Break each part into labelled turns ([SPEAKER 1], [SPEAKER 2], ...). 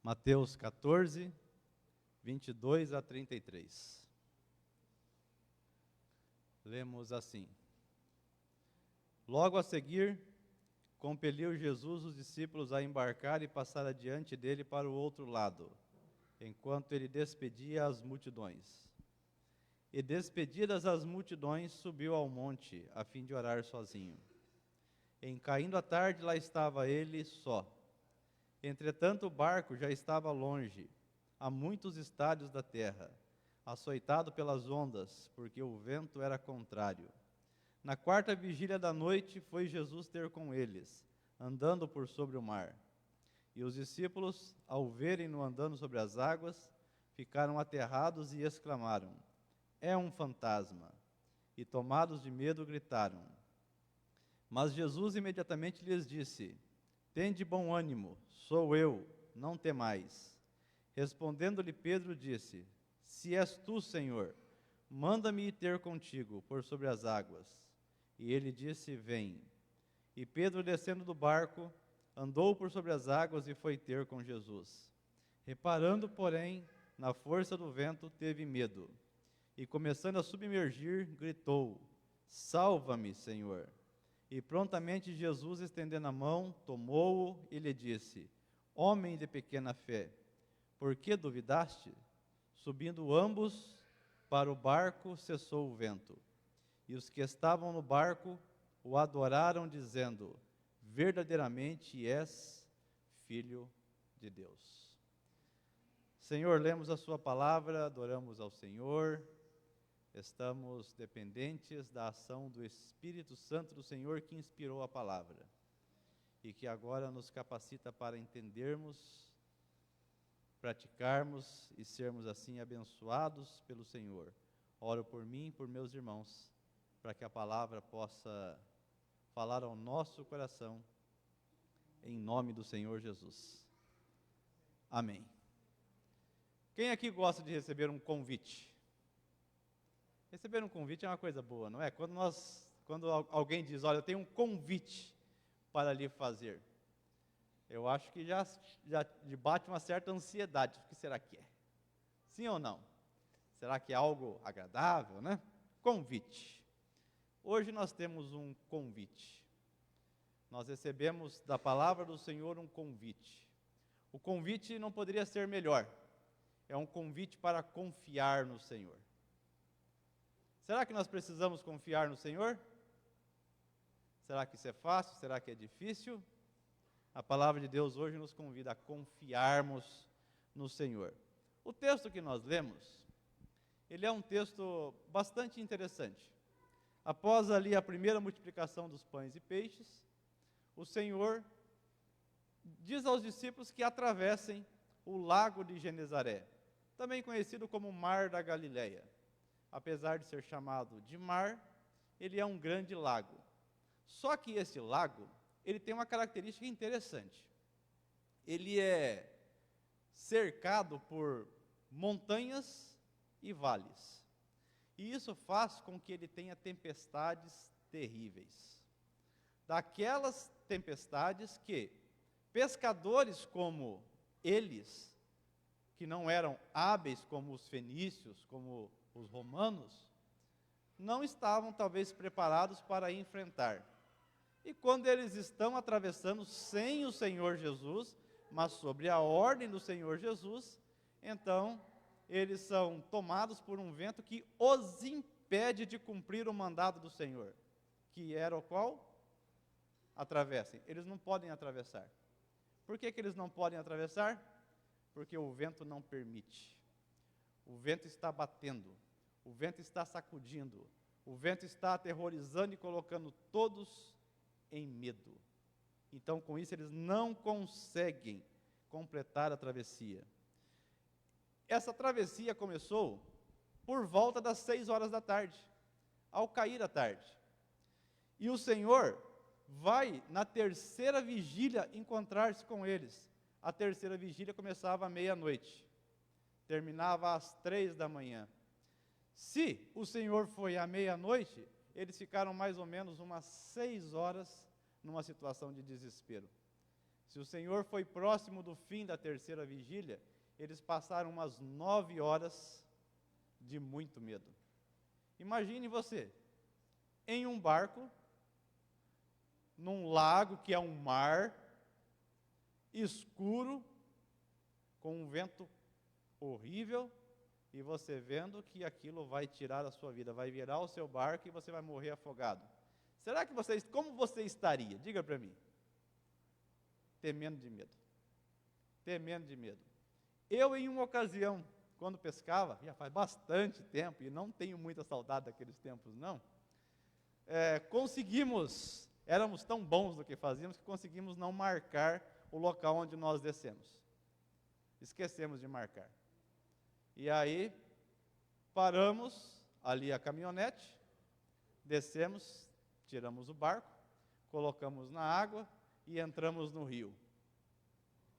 [SPEAKER 1] Mateus 14, 22 a 33. Lemos assim: Logo a seguir, compeliu Jesus os discípulos a embarcar e passar adiante dele para o outro lado, enquanto ele despedia as multidões. E despedidas as multidões, subiu ao monte, a fim de orar sozinho. Em caindo a tarde, lá estava ele só. Entretanto, o barco já estava longe, a muitos estádios da terra, açoitado pelas ondas, porque o vento era contrário. Na quarta vigília da noite, foi Jesus ter com eles, andando por sobre o mar. E os discípulos, ao verem-no andando sobre as águas, ficaram aterrados e exclamaram: É um fantasma! E tomados de medo, gritaram. Mas Jesus imediatamente lhes disse: Tende bom ânimo, sou eu, não temais. Respondendo-lhe Pedro, disse: Se és tu, Senhor, manda-me ir ter contigo por sobre as águas. E ele disse: Vem. E Pedro, descendo do barco, andou por sobre as águas e foi ter com Jesus. Reparando, porém, na força do vento, teve medo. E começando a submergir, gritou: Salva-me, Senhor! E prontamente Jesus, estendendo a mão, tomou-o e lhe disse: Homem de pequena fé, por que duvidaste? Subindo ambos para o barco, cessou o vento. E os que estavam no barco o adoraram, dizendo: Verdadeiramente és Filho de Deus. Senhor, lemos a sua palavra, adoramos ao Senhor. Estamos dependentes da ação do Espírito Santo do Senhor que inspirou a palavra e que agora nos capacita para entendermos, praticarmos e sermos assim abençoados pelo Senhor. Oro por mim e por meus irmãos, para que a palavra possa falar ao nosso coração, em nome do Senhor Jesus. Amém. Quem aqui gosta de receber um convite? Receber um convite é uma coisa boa, não é? Quando alguém diz: olha, eu tenho um convite para lhe fazer, eu acho que já bate uma certa ansiedade. O que será que é? Sim ou não? Será que é algo agradável, né? Convite. Hoje nós temos um convite. Nós recebemos da palavra do Senhor um convite. O convite não poderia ser melhor. É um convite para confiar no Senhor. Será que nós precisamos confiar no Senhor? Será que isso é fácil? Será que é difícil? A palavra de Deus hoje nos convida a confiarmos no Senhor. O texto que nós lemos, ele é um texto bastante interessante. Após ali a primeira multiplicação dos pães e peixes, o Senhor diz aos discípulos que atravessem o lago de Genezaré, também conhecido como Mar da Galileia. Apesar de ser chamado de mar, ele é um grande lago. Só que esse lago, ele tem uma característica interessante. Ele é cercado por montanhas e vales. E isso faz com que ele tenha tempestades terríveis. Daquelas tempestades que pescadores como eles, que não eram hábeis como os fenícios, como os romanos, não estavam talvez preparados para enfrentar. E quando eles estão atravessando sem o Senhor Jesus, mas sobre a ordem do Senhor Jesus, então eles são tomados por um vento que os impede de cumprir o mandado do Senhor, que era o qual? Atravessem. Eles não podem atravessar. Por que eles não podem atravessar? Porque o vento não permite. O vento está batendo, o vento está sacudindo, o vento está aterrorizando e colocando todos em medo. Então, com isso, eles não conseguem completar a travessia. Essa travessia começou por volta das 6 horas da tarde, ao cair a tarde. E o Senhor vai, na terceira vigília, encontrar-se com eles. A terceira vigília começava à meia-noite, terminava às 3 da manhã. Se o Senhor foi à meia-noite, eles ficaram mais ou menos umas 6 horas numa situação de desespero. Se o Senhor foi próximo do fim da terceira vigília, eles passaram umas 9 horas de muito medo. Imagine você, em um barco, num lago que é um mar, escuro, com um vento horrível, e você vendo que aquilo vai tirar a sua vida, vai virar o seu barco e você vai morrer afogado. Será que como você estaria? Diga para mim. Temendo de medo. Temendo de medo. Eu, em uma ocasião, quando pescava, já faz bastante tempo, e não tenho muita saudade daqueles tempos, não, éramos tão bons no que fazíamos, que conseguimos não marcar o local onde nós descemos. Esquecemos de marcar. E aí, paramos ali a caminhonete, descemos, tiramos o barco, colocamos na água e entramos no rio.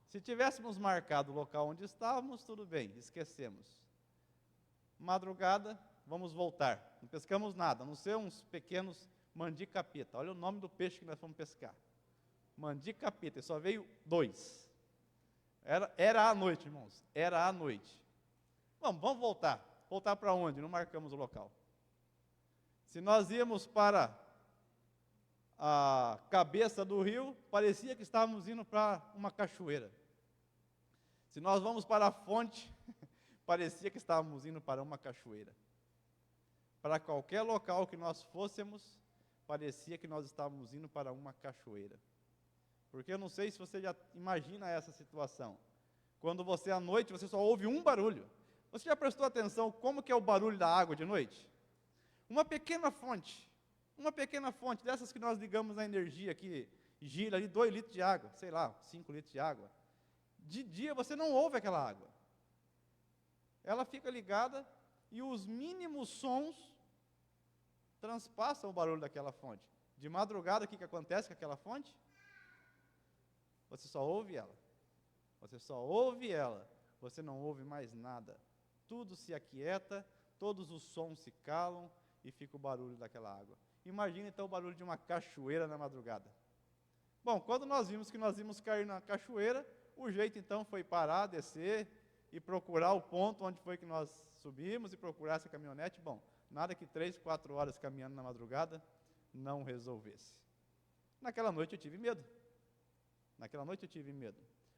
[SPEAKER 1] Se tivéssemos marcado o local onde estávamos, tudo bem, esquecemos. Madrugada, vamos voltar. Não pescamos nada, a não ser uns pequenos mandicapeta. Olha o nome do peixe que nós fomos pescar. Mandicapeta, e só veio 2. Era à noite, irmãos, era à noite. Vamos voltar. Voltar para onde? Não marcamos o local. Se nós íamos para a cabeça do rio, parecia que estávamos indo para uma cachoeira. Se nós vamos para a fonte, parecia que estávamos indo para uma cachoeira. Para qualquer local que nós fôssemos, parecia que nós estávamos indo para uma cachoeira. Porque eu não sei se você já imagina essa situação. Quando você, à noite, você só ouve um barulho. Você já prestou atenção como que é o barulho da água de noite? Uma pequena fonte dessas que nós ligamos na energia, que gira ali 2 litros de água, sei lá, 5 litros de água. De dia você não ouve aquela água. Ela fica ligada e os mínimos sons transpassam o barulho daquela fonte. De madrugada, o que acontece com aquela fonte? Você só ouve ela. Você só ouve ela. Você não ouve mais nada. Tudo se aquieta, todos os sons se calam e fica o barulho daquela água. Imagina então o barulho de uma cachoeira na madrugada. Bom, quando nós vimos que nós íamos cair na cachoeira, o jeito então foi parar, descer e procurar o ponto onde foi que nós subimos e procurar essa caminhonete. Bom, nada que 3, 4 horas caminhando na madrugada não resolvesse. Naquela noite eu tive medo.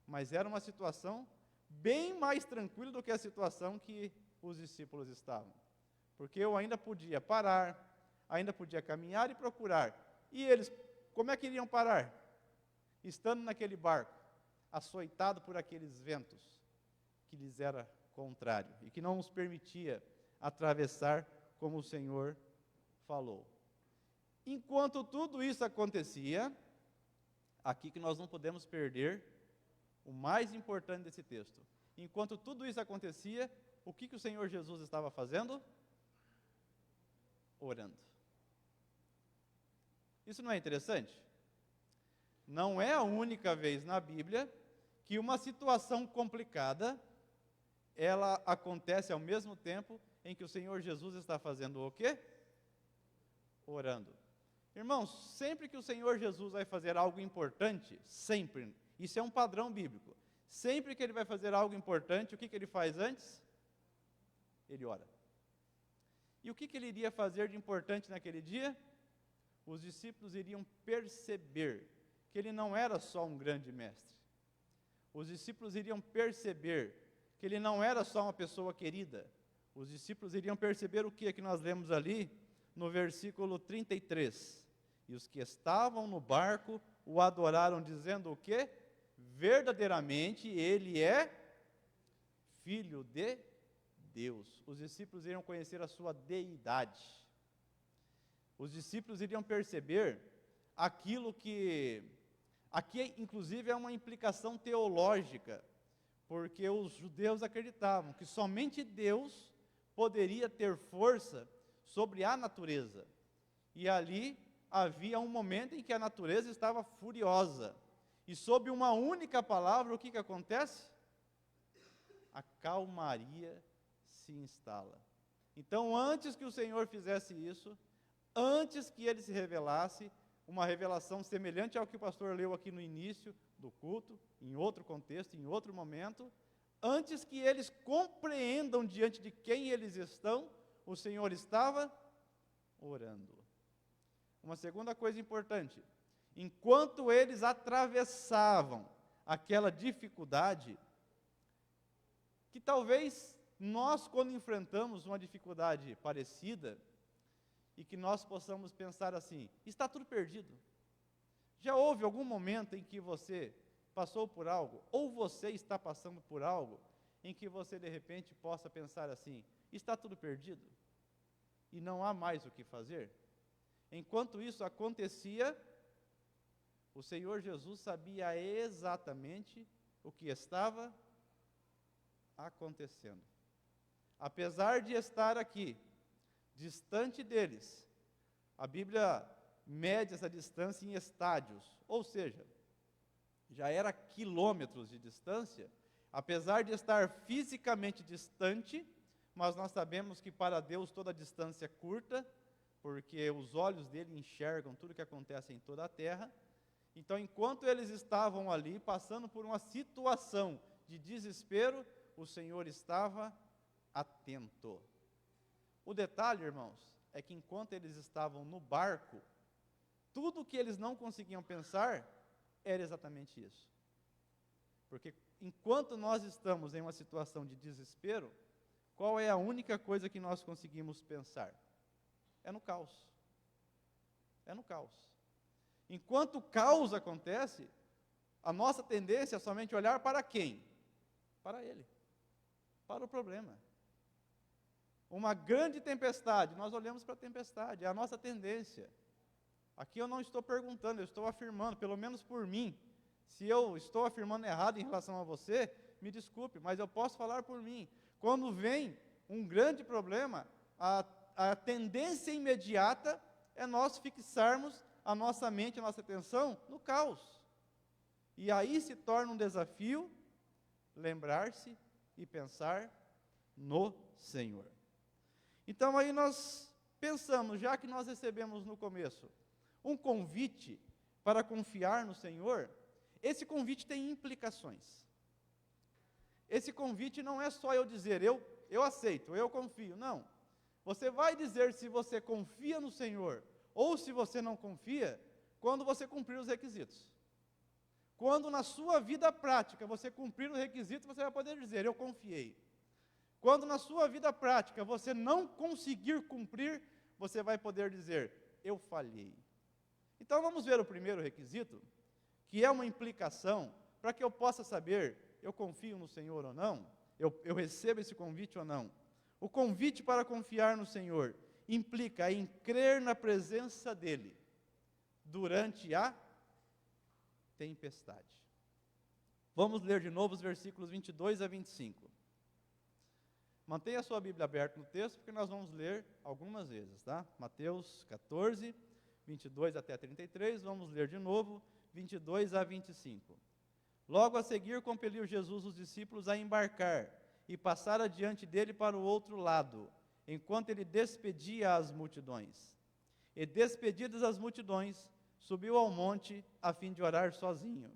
[SPEAKER 1] Mas era uma situação bem mais tranquila do que a situação que os discípulos estavam. Porque eu ainda podia parar, ainda podia caminhar e procurar. E eles, como é que iriam parar? Estando naquele barco, açoitado por aqueles ventos, que lhes era contrário, e que não nos permitia atravessar como o Senhor falou. Enquanto tudo isso acontecia, aqui que nós não podemos perder o mais importante desse texto. Enquanto tudo isso acontecia, o que o Senhor Jesus estava fazendo? Orando. Isso não é interessante? Não é a única vez na Bíblia que uma situação complicada, ela acontece ao mesmo tempo em que o Senhor Jesus está fazendo o quê? Orando. Irmãos, sempre que o Senhor Jesus vai fazer algo importante, sempre, isso é um padrão bíblico, sempre que ele vai fazer algo importante, o que ele faz antes? Ele ora. E o que ele iria fazer de importante naquele dia? Os discípulos iriam perceber que ele não era só um grande mestre. Os discípulos iriam perceber que ele não era só uma pessoa querida. Os discípulos iriam perceber o que nós lemos ali no versículo 33. E os que estavam no barco o adoraram, dizendo o quê? Verdadeiramente ele é Filho de Deus. Os discípulos iriam conhecer a sua deidade. Os discípulos iriam perceber aquilo que... Aqui, inclusive, é uma implicação teológica, porque os judeus acreditavam que somente Deus poderia ter força sobre a natureza. E ali havia um momento em que a natureza estava furiosa. E sob uma única palavra, o que acontece? A calmaria se instala. Então, antes que o Senhor fizesse isso, antes que ele se revelasse, uma revelação semelhante ao que o pastor leu aqui no início do culto, em outro contexto, em outro momento, antes que eles compreendam diante de quem eles estão, o Senhor estava orando. Uma segunda coisa importante, enquanto eles atravessavam aquela dificuldade, que talvez nós, quando enfrentamos uma dificuldade parecida, e que nós possamos pensar assim, está tudo perdido. Já houve algum momento em que você passou por algo, ou você está passando por algo, em que você de repente possa pensar assim, está tudo perdido? E não há mais o que fazer? Enquanto isso acontecia, o Senhor Jesus sabia exatamente o que estava acontecendo. Apesar de estar aqui, distante deles, a Bíblia mede essa distância em estádios, ou seja, já era quilômetros de distância, apesar de estar fisicamente distante, mas nós sabemos que para Deus toda distância é curta, porque os olhos dele enxergam tudo o que acontece em toda a terra. Então, enquanto eles estavam ali, passando por uma situação de desespero, o Senhor estava atento. O detalhe, irmãos, é que enquanto eles estavam no barco, tudo o que eles não conseguiam pensar era exatamente isso. Porque enquanto nós estamos em uma situação de desespero, qual é a única coisa que nós conseguimos pensar? É no caos. É no caos. Enquanto o caos acontece, a nossa tendência é somente olhar para quem? Para ele. Para o problema. Uma grande tempestade, nós olhamos para a tempestade, é a nossa tendência. Aqui eu não estou perguntando, eu estou afirmando, pelo menos por mim. Se eu estou afirmando errado em relação a você, me desculpe, mas eu posso falar por mim. Quando vem um grande problema, a tendência imediata é nós fixarmos a nossa mente, a nossa atenção no caos. E aí se torna um desafio lembrar-se e pensar no Senhor. Então aí nós pensamos, já que nós recebemos no começo um convite para confiar no Senhor, esse convite tem implicações. Esse convite não é só eu dizer, eu aceito, eu confio, não. Você vai dizer se você confia no Senhor ou se você não confia, quando você cumprir os requisitos. Quando na sua vida prática você cumprir os requisitos, você vai poder dizer, eu confiei. Quando na sua vida prática você não conseguir cumprir, você vai poder dizer, eu falhei. Então vamos ver o primeiro requisito, que é uma implicação, para que eu possa saber, eu confio no Senhor ou não, eu recebo esse convite ou não. O convite para confiar no Senhor implica em crer na presença dEle durante a tempestade. Vamos ler de novo os versículos 22 a 25. Mantenha a sua Bíblia aberta no texto, porque nós vamos ler algumas vezes, tá? Mateus 14, 22 até 33, vamos ler de novo, 22 a 25. Logo a seguir, compeliu Jesus os discípulos a embarcar e passar adiante dele para o outro lado, enquanto ele despedia as multidões. E despedidas as multidões, subiu ao monte a fim de orar sozinho.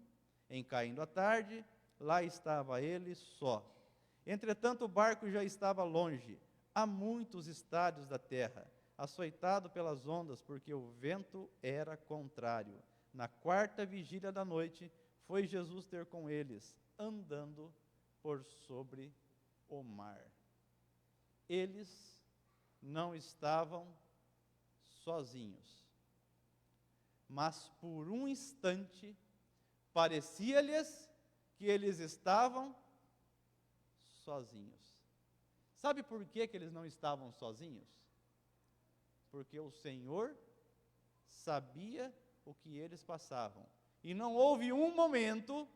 [SPEAKER 1] Em caindo a tarde, lá estava ele só. Entretanto, o barco já estava longe, a muitos estádios da terra, açoitado pelas ondas, porque o vento era contrário. Na quarta vigília da noite, foi Jesus ter com eles, andando por sobre o mar. Eles não estavam sozinhos, mas por um instante, parecia-lhes que eles estavam sozinhos. Sabe por que eles não estavam sozinhos? Porque o Senhor sabia o que eles passavam. E não houve um momento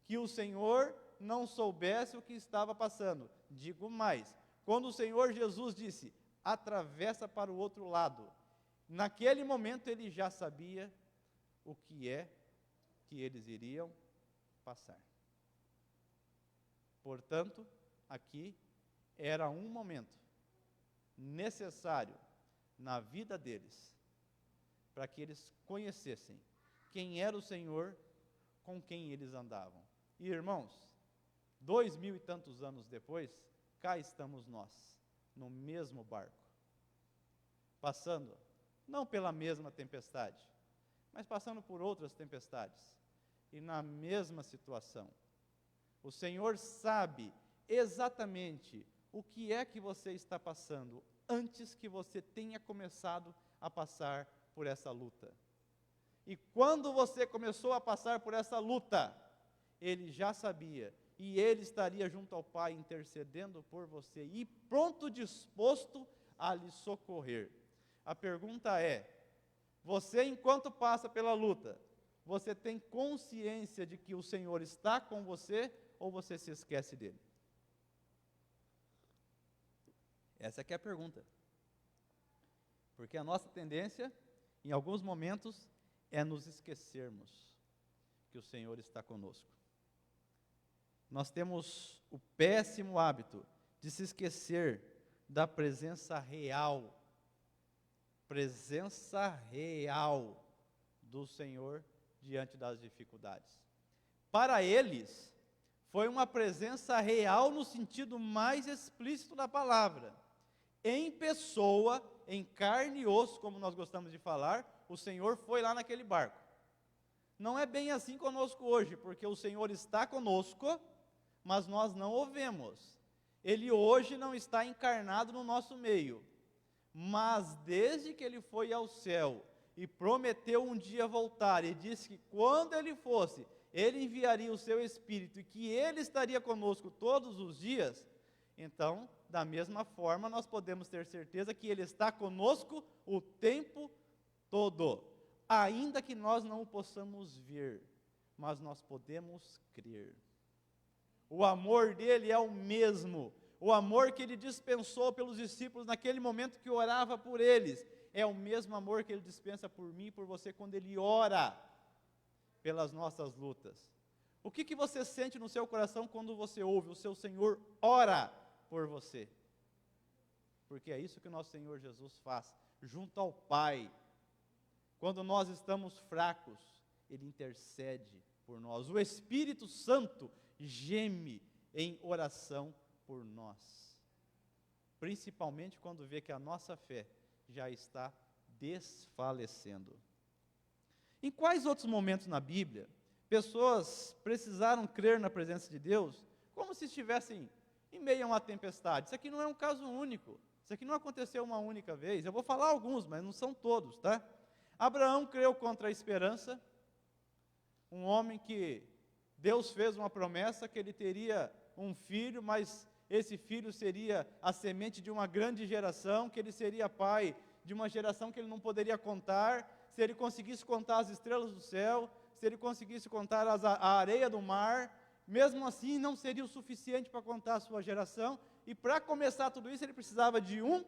[SPEAKER 1] que o Senhor não soubesse o que estava passando. Digo mais, quando o Senhor Jesus disse, atravessa para o outro lado, naquele momento ele já sabia o que é que eles iriam passar. Portanto, aqui era um momento necessário na vida deles, para que eles conhecessem quem era o Senhor com quem eles andavam. E irmãos, 2000 e tantos anos depois, cá estamos nós, no mesmo barco, passando, não pela mesma tempestade, mas passando por outras tempestades, e na mesma situação. O Senhor sabe exatamente o que é que você está passando, antes que você tenha começado a passar por essa luta. E quando você começou a passar por essa luta, Ele já sabia, e Ele estaria junto ao Pai, intercedendo por você, e pronto, disposto a lhe socorrer. A pergunta é, você enquanto passa pela luta, você tem consciência de que o Senhor está com você, ou você se esquece dele? Essa que é a pergunta. Porque a nossa tendência, em alguns momentos, é nos esquecermos que o Senhor está conosco. Nós temos o péssimo hábito de se esquecer da presença real do Senhor diante das dificuldades. Para eles, foi uma presença real no sentido mais explícito da palavra. Em pessoa, em carne e osso, como nós gostamos de falar, o Senhor foi lá naquele barco. Não é bem assim conosco hoje, porque o Senhor está conosco, mas nós não o vemos. Ele hoje não está encarnado no nosso meio, mas desde que Ele foi ao céu e prometeu um dia voltar, e disse que quando Ele fosse, Ele enviaria o seu Espírito e que Ele estaria conosco todos os dias, então, da mesma forma, nós podemos ter certeza que Ele está conosco o tempo todo, ainda que nós não o possamos ver, mas nós podemos crer. O amor dele é o mesmo, o amor que Ele dispensou pelos discípulos naquele momento que orava por eles, é o mesmo amor que Ele dispensa por mim e por você quando Ele ora pelas nossas lutas. O que você sente no seu coração quando você ouve o seu Senhor ora por você? Porque é isso que o nosso Senhor Jesus faz, junto ao Pai. Quando nós estamos fracos, Ele intercede por nós. O Espírito Santo geme em oração por nós. Principalmente quando vê que a nossa fé já está desfalecendo. Em quais outros momentos na Bíblia, pessoas precisaram crer na presença de Deus, como se estivessem em meio a uma tempestade? Isso aqui não é um caso único, isso aqui não aconteceu uma única vez. Eu vou falar alguns, mas não são todos, tá? Abraão creu contra a esperança, um homem que Deus fez uma promessa que ele teria um filho, mas esse filho seria a semente de uma grande geração, que ele seria pai de uma geração que ele não poderia contar. Se ele conseguisse contar as estrelas do céu, se ele conseguisse contar a areia do mar, mesmo assim não seria o suficiente para contar a sua geração, e para começar tudo isso ele precisava de um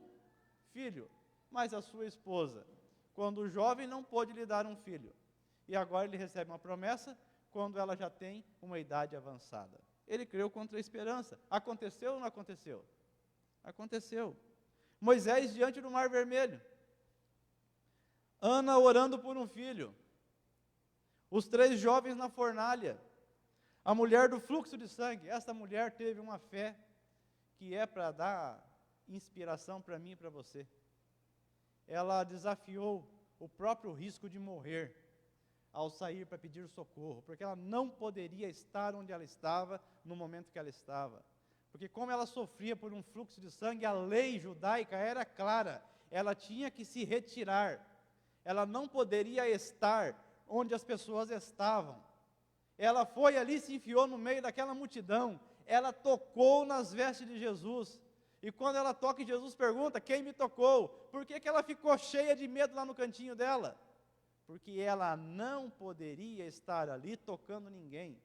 [SPEAKER 1] filho. Mas a sua esposa, quando jovem, não pôde lhe dar um filho, e agora ele recebe uma promessa quando ela já tem uma idade avançada. Ele creu contra a esperança. Aconteceu ou não aconteceu? Aconteceu. Moisés diante do Mar Vermelho, Ana orando por um filho, os 3 jovens na fornalha, a mulher do fluxo de sangue. Essa mulher teve uma fé que é para dar inspiração para mim e para você. Ela desafiou o próprio risco de morrer ao sair para pedir socorro, porque ela não poderia estar onde ela estava no momento que ela estava, porque como ela sofria por um fluxo de sangue, a lei judaica era clara, ela tinha que se retirar, ela não poderia estar onde as pessoas estavam. Ela foi ali, se enfiou no meio daquela multidão, ela tocou nas vestes de Jesus, e quando ela toca, Jesus pergunta: quem me tocou? Por que ela ficou cheia de medo lá no cantinho dela? Porque ela não poderia estar ali tocando ninguém,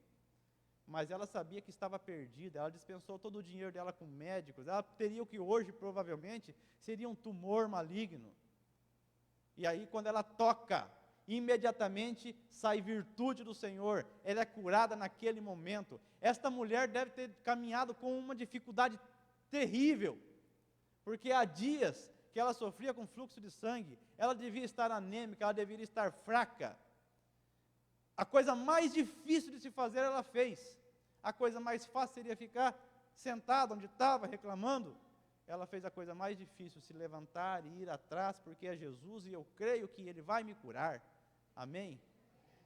[SPEAKER 1] mas ela sabia que estava perdida. Ela dispensou todo o dinheiro dela com médicos, ela teria o que hoje provavelmente seria um tumor maligno, e aí quando ela toca, imediatamente sai virtude do Senhor, ela é curada naquele momento. Esta mulher deve ter caminhado com uma dificuldade terrível, porque há dias que ela sofria com fluxo de sangue, ela devia estar anêmica, ela deveria estar fraca. A coisa mais difícil de se fazer ela fez. A coisa mais fácil seria ficar sentada onde estava, reclamando. Ela fez a coisa mais difícil, se levantar e ir atrás, porque é Jesus e eu creio que Ele vai me curar. Amém?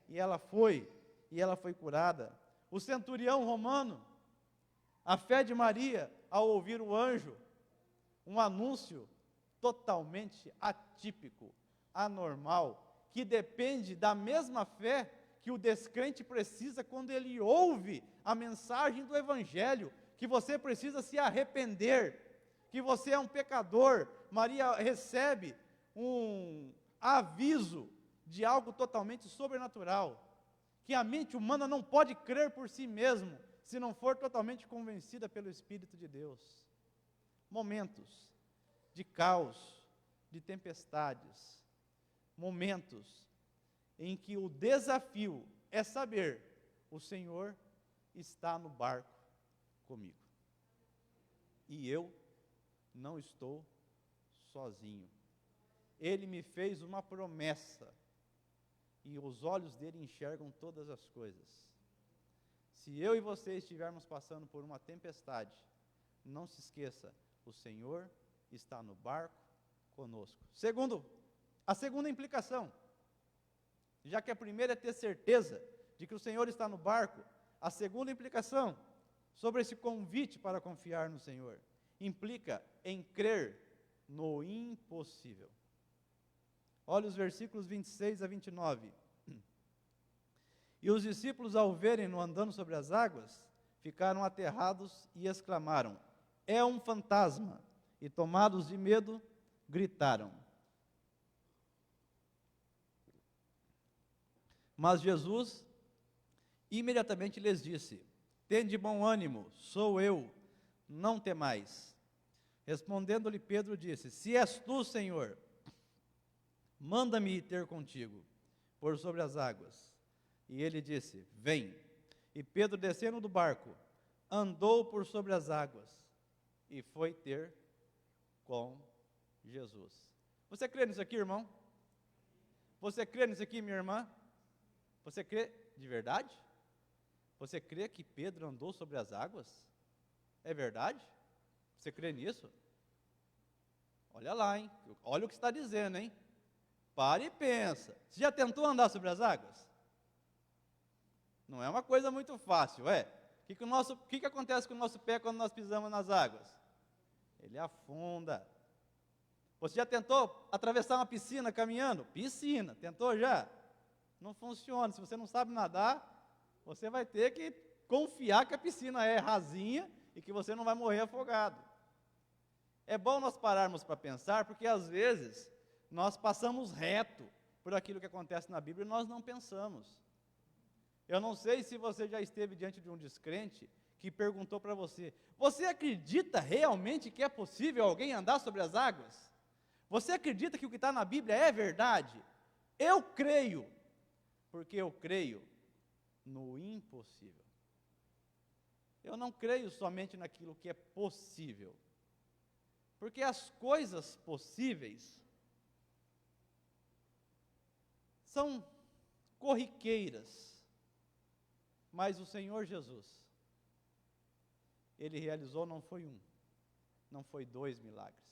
[SPEAKER 1] E ela foi curada. O centurião romano, a fé de Maria, ao ouvir o anjo, um anúncio totalmente atípico, anormal, que depende da mesma fé que o descrente precisa quando ele ouve a mensagem do Evangelho, que você precisa se arrepender, que você é um pecador. Maria recebe um aviso de algo totalmente sobrenatural, que a mente humana não pode crer por si mesmo, se não for totalmente convencida pelo Espírito de Deus. Momentos de caos, de tempestades, momentos em que o desafio é saber, o Senhor está no barco comigo, e eu não estou sozinho. Ele me fez uma promessa, e os olhos dele enxergam todas as coisas. Se eu e você estivermos passando por uma tempestade, não se esqueça, o Senhor está no barco conosco. A segunda implicação, já que a primeira é ter certeza de que o Senhor está no barco, a segunda implicação sobre esse convite para confiar no Senhor, implica em crer no impossível. Olha os versículos 26 a 29. E os discípulos, ao verem-no andando sobre as águas, ficaram aterrados e exclamaram: é um fantasma! E tomados de medo, gritaram. Mas Jesus imediatamente lhes disse: tende bom ânimo, sou eu, não temais. Respondendo-lhe Pedro disse: se és tu, Senhor, manda-me ir ter contigo, por sobre as águas. E ele disse: vem. E Pedro, descendo do barco, andou por sobre as águas e foi ter com Jesus. Você crê nisso aqui, irmão? Você crê nisso aqui, minha irmã? Você crê de verdade? Você crê que Pedro andou sobre as águas? É verdade? Você crê nisso? Olha lá, hein? Olha o que está dizendo, hein? Pare e pensa. Você já tentou andar sobre as águas? Não é uma coisa muito fácil, é? O que acontece com o nosso pé quando nós pisamos nas águas? Ele afunda. Você já tentou atravessar uma piscina caminhando? Piscina, tentou já? Não funciona. Se você não sabe nadar, você vai ter que confiar que a piscina é rasinha e que você não vai morrer afogado. É bom nós pararmos para pensar, porque às vezes nós passamos reto por aquilo que acontece na Bíblia e nós não pensamos. Eu não sei se você já esteve diante de um descrente que perguntou para você: você acredita realmente que é possível alguém andar sobre as águas? Você acredita que o que está na Bíblia é verdade? Eu creio, porque eu creio no impossível. Eu não creio somente naquilo que é possível, porque as coisas possíveis são corriqueiras, mas o Senhor Jesus, Ele realizou não foi um, não foi 2 milagres.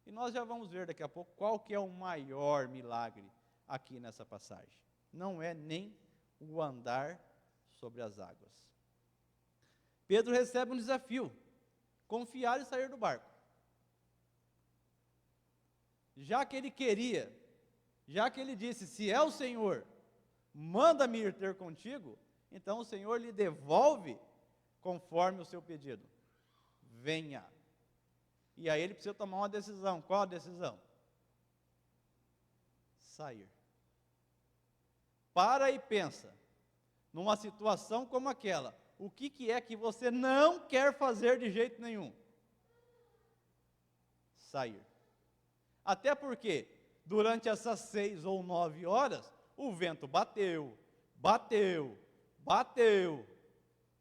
[SPEAKER 1] E nós já vamos ver daqui a pouco qual que é o maior milagre aqui nessa passagem. Não é nem o andar sobre as águas. Pedro recebe um desafio: confiar e sair do barco. Já que ele disse: se é o Senhor, manda-me ir ter contigo, então o Senhor lhe devolve conforme o seu pedido. Venha. E aí ele precisa tomar uma decisão. Qual a decisão? Sair. Para e pensa, numa situação como aquela, o que é que você não quer fazer de jeito nenhum? Sair. Até porque, durante essas 6 ou 9 horas, o vento bateu,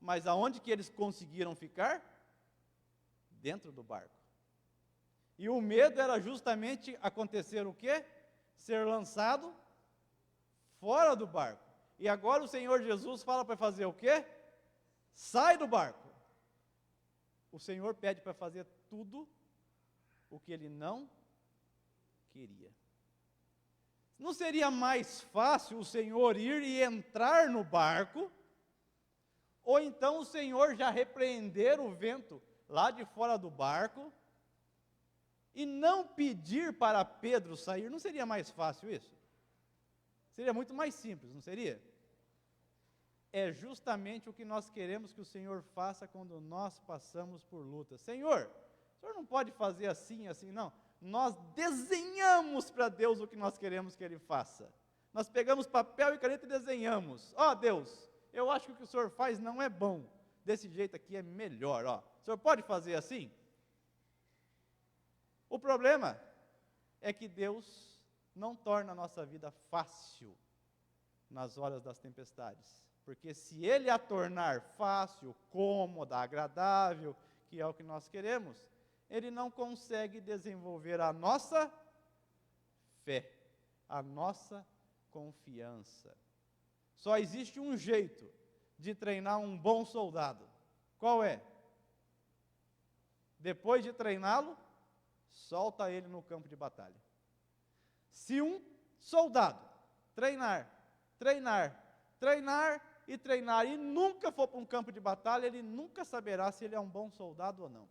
[SPEAKER 1] mas aonde que eles conseguiram ficar? Dentro do barco. E o medo era justamente acontecer o quê? Ser lançado fora do barco. E agora o Senhor Jesus fala para fazer o quê? Sai do barco. O Senhor pede para fazer tudo o que ele não queria. Não seria mais fácil o Senhor ir e entrar no barco, ou então o Senhor já repreender o vento lá de fora do barco, e não pedir para Pedro sair? Não seria mais fácil isso? Seria muito mais simples, não seria? É justamente o que nós queremos que o Senhor faça quando nós passamos por lutas. Senhor, o Senhor não pode fazer assim, assim, não. Nós desenhamos para Deus o que nós queremos que Ele faça. Nós pegamos papel e caneta e desenhamos. Ó Deus, eu acho que o que o Senhor faz não é bom. Desse jeito aqui é melhor, ó. O Senhor pode fazer assim? O problema é que Deus não torna a nossa vida fácil nas horas das tempestades. Porque se Ele a tornar fácil, cômoda, agradável, que é o que nós queremos, Ele não consegue desenvolver a nossa fé, a nossa confiança. Só existe um jeito de treinar um bom soldado. Qual é? Depois de treiná-lo, solta ele no campo de batalha. Se um soldado treinar e nunca for para um campo de batalha, ele nunca saberá se ele é um bom soldado ou não.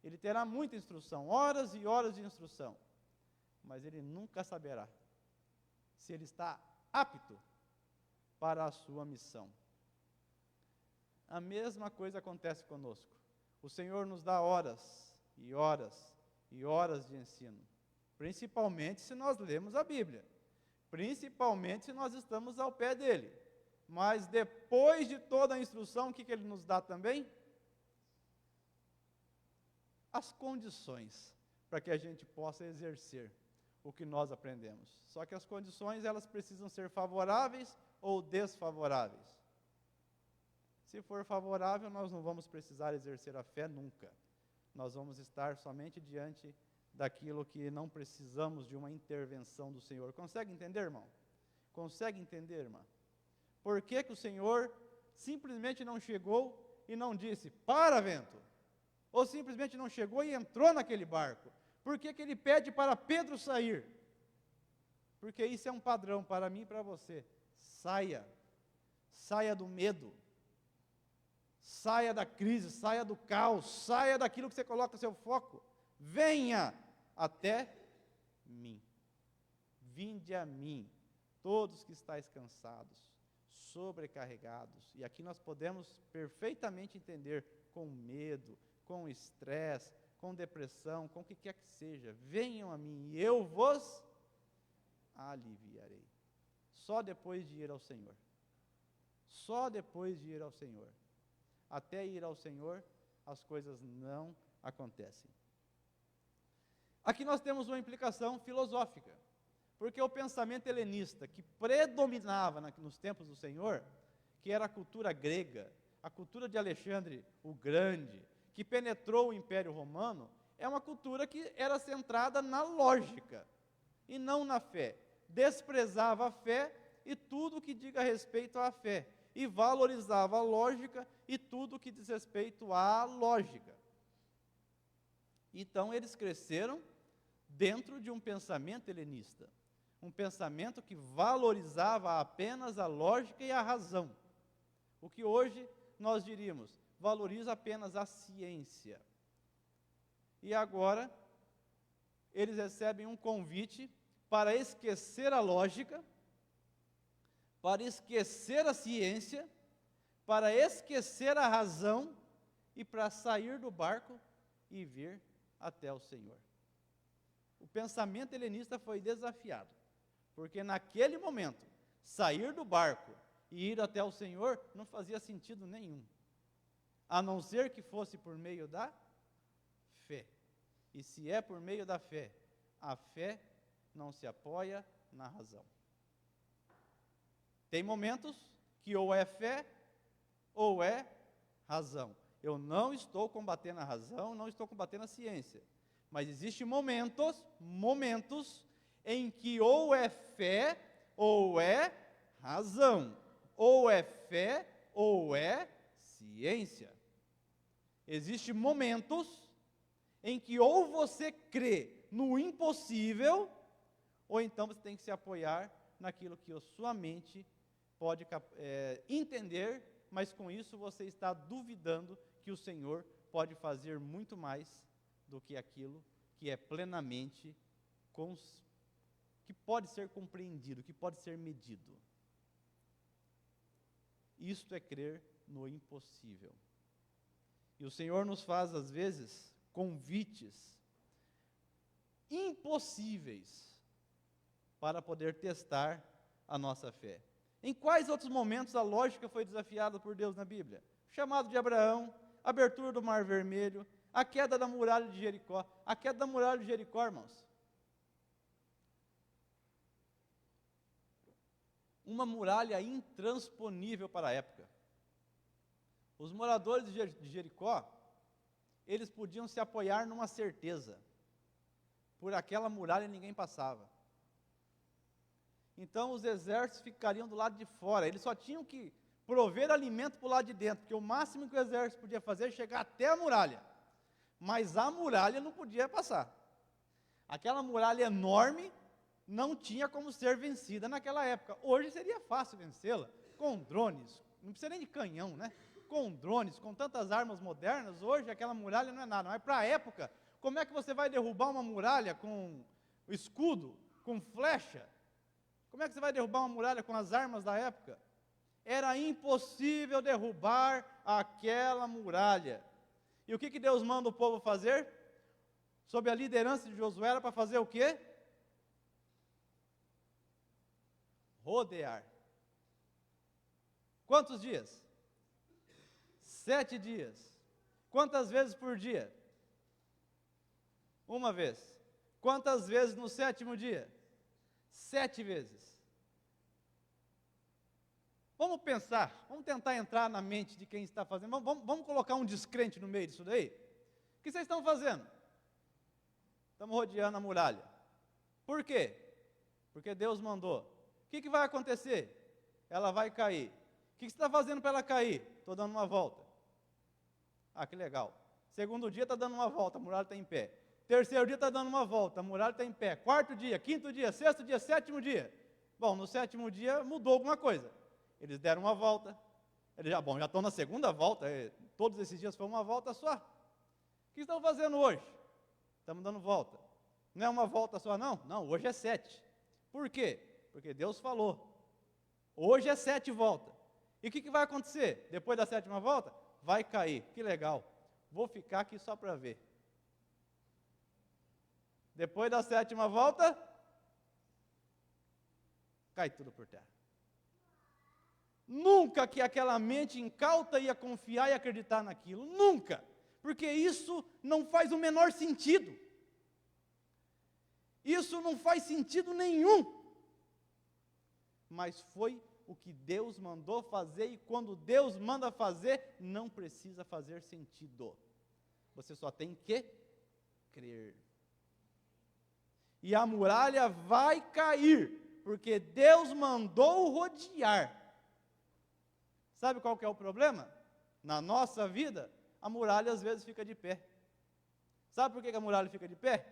[SPEAKER 1] Ele terá muita instrução, horas e horas de instrução, mas ele nunca saberá se ele está apto para a sua missão. A mesma coisa acontece conosco. O Senhor nos dá horas e horas e horas de ensino, principalmente se nós lemos a Bíblia, principalmente se nós estamos ao pé dele. Mas depois de toda a instrução, o que Ele nos dá também? As condições para que a gente possa exercer o que nós aprendemos. Só que as condições, elas precisam ser favoráveis ou desfavoráveis. Se for favorável, nós não vamos precisar exercer a fé nunca. Nós vamos estar somente diante daquilo que não precisamos de uma intervenção do Senhor. Consegue entender, irmão? Consegue entender, irmã? Por que que o Senhor simplesmente não chegou e não disse, para vento? Ou simplesmente não chegou e entrou naquele barco? Por que que Ele pede para Pedro sair? Porque isso é um padrão para mim e para você. Saia do medo, saia da crise, saia do caos, saia daquilo que você coloca seu foco. Venha até mim. Vinde a mim, todos que estáis cansados, sobrecarregados. E aqui nós podemos perfeitamente entender com medo, com estresse, com depressão, com o que quer que seja. Venham a mim e eu vos aliviarei. Só depois de ir ao Senhor. Só depois de ir ao Senhor. Até ir ao Senhor, as coisas não acontecem. Aqui nós temos uma implicação filosófica, porque o pensamento helenista que predominava nos tempos do Senhor, que era a cultura grega, a cultura de Alexandre o Grande, que penetrou o Império Romano, é uma cultura que era centrada na lógica e não na fé. Desprezava a fé e tudo que diga respeito à fé, e valorizava a lógica e tudo que diz respeito à lógica. Então eles cresceram dentro de um pensamento helenista, um pensamento que valorizava apenas a lógica e a razão. O que hoje nós diríamos, valoriza apenas a ciência. E agora, eles recebem um convite para esquecer a lógica, para esquecer a ciência, para esquecer a razão e para sair do barco e vir até o Senhor. O pensamento helenista foi desafiado, porque naquele momento, sair do barco e ir até o Senhor não fazia sentido nenhum, a não ser que fosse por meio da fé. E se é por meio da fé, a fé não se apoia na razão. Tem momentos que ou é fé ou é razão. Eu não estou combatendo a razão, não estou combatendo a ciência, Mas existem momentos em que ou é fé ou é razão, ou é fé ou é ciência. Existem momentos em que ou você crê no impossível, ou então você tem que se apoiar naquilo que a sua mente pode entender, mas com isso você está duvidando que o Senhor pode fazer muito mais do que aquilo que é plenamente, que pode ser compreendido, que pode ser medido. Isto é crer no impossível. E o Senhor nos faz, às vezes, convites impossíveis para poder testar a nossa fé. Em quais outros momentos a lógica foi desafiada por Deus na Bíblia? O chamado de Abraão, a abertura do Mar Vermelho, a queda da muralha de Jericó. A queda da muralha de Jericó, irmãos, uma muralha intransponível para a época. Os moradores de Jericó, eles podiam se apoiar numa certeza: por aquela muralha ninguém passava. Então os exércitos ficariam do lado de fora, eles só tinham que prover alimento para o lado de dentro, porque o máximo que o exército podia fazer é chegar até a muralha, mas a muralha não podia passar. Aquela muralha enorme não tinha como ser vencida naquela época. Hoje seria fácil vencê-la, com drones, não precisa nem de canhão, né? Com drones, com tantas armas modernas, hoje aquela muralha não é nada, mas para a época, como é que você vai derrubar uma muralha com escudo, com flecha? Como é que você vai derrubar uma muralha com as armas da época? Era impossível derrubar aquela muralha. E o que Deus manda o povo fazer? Sob a liderança de Josué, era para fazer o quê? Rodear. Quantos dias? 7 dias. Quantas vezes por dia? Uma vez. Quantas vezes no 7º dia? 7 vezes. Vamos pensar, vamos tentar entrar na mente de quem está fazendo, vamos colocar um descrente no meio disso daí. O que vocês estão fazendo? Estamos rodeando a muralha. Por quê? Porque Deus mandou. O que vai acontecer? Ela vai cair. O que você está fazendo para ela cair? Estou dando uma volta. Ah, que legal. Segundo dia está dando uma volta, a muralha está em pé. Terceiro dia está dando uma volta, a muralha está em pé. Quarto dia, quinto dia, sexto dia, 7º dia. Bom, no 7º dia mudou alguma coisa. Eles deram uma volta. Eles já estão na segunda volta. Todos esses dias foi uma volta só. O que estão fazendo hoje? Estamos dando volta. Não é uma volta só, não? Não, hoje é 7. Por quê? Porque Deus falou. Hoje é 7 voltas. E o que vai acontecer? Depois da 7ª volta? Vai cair. Que legal. Vou ficar aqui só para ver. Depois da 7ª volta, cai tudo por terra. Nunca que aquela mente incauta ia confiar e acreditar naquilo. Nunca. Porque isso não faz o menor sentido. Isso não faz sentido nenhum. Mas foi o que Deus mandou fazer, e quando Deus manda fazer, não precisa fazer sentido. Você só tem que crer. E a muralha vai cair, porque Deus mandou rodear. Sabe qual que é o problema? Na nossa vida, a muralha às vezes fica de pé. Sabe por que a muralha fica de pé?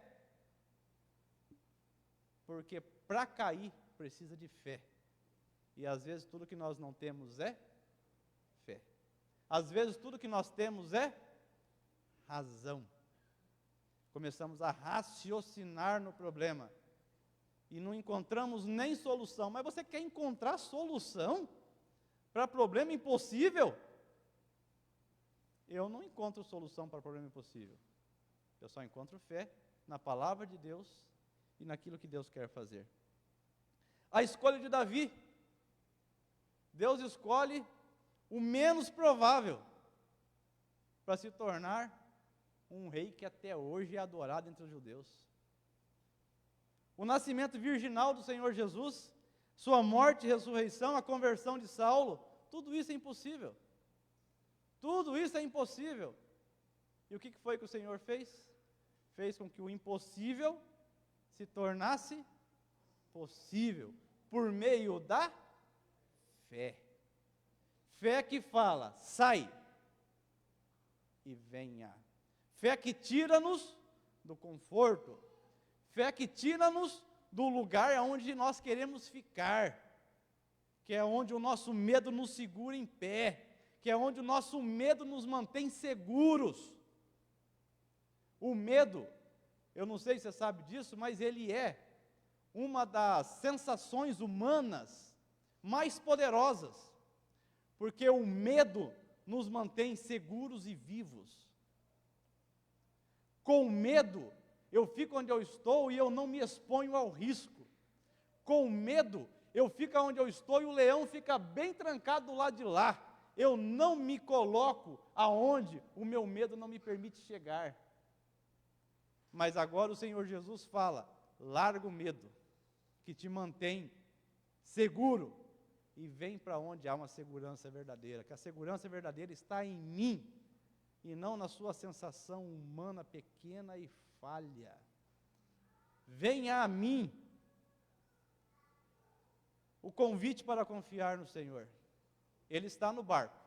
[SPEAKER 1] Porque para cair precisa de fé. E às vezes tudo que nós não temos é fé. Às vezes tudo que nós temos é razão. Começamos a raciocinar no problema e não encontramos nem solução. Mas você quer encontrar solução para problema impossível? Eu não encontro solução para problema impossível. Eu só encontro fé na palavra de Deus e naquilo que Deus quer fazer. A escolha de Davi. Deus escolhe o menos provável para se tornar um rei que até hoje é adorado entre os judeus. O nascimento virginal do Senhor Jesus, sua morte e ressurreição, a conversão de Saulo, tudo isso é impossível. Tudo isso é impossível. E o que foi que o Senhor fez? fez com que o impossível se tornasse possível por meio da fé. Fé que fala, sai e venha. Fé que tira-nos do conforto. Fé que tira-nos do lugar onde nós queremos ficar, que é onde o nosso medo nos segura em pé, que é onde o nosso medo nos mantém seguros. O medo, eu não sei se você sabe disso, mas ele é uma das sensações humanas mais poderosas, porque o medo nos mantém seguros e vivos. Com medo, eu fico onde eu estou e eu não me exponho ao risco. Com medo, eu fico onde eu estou e o leão fica bem trancado do lado de lá. Eu não me coloco aonde o meu medo não me permite chegar. Mas agora o Senhor Jesus fala, larga o medo, que te mantém seguro, e vem para onde há uma segurança verdadeira, que a segurança verdadeira está em mim, e não na sua sensação humana pequena e falha. Venha a mim. O convite para confiar no Senhor. Ele está no barco.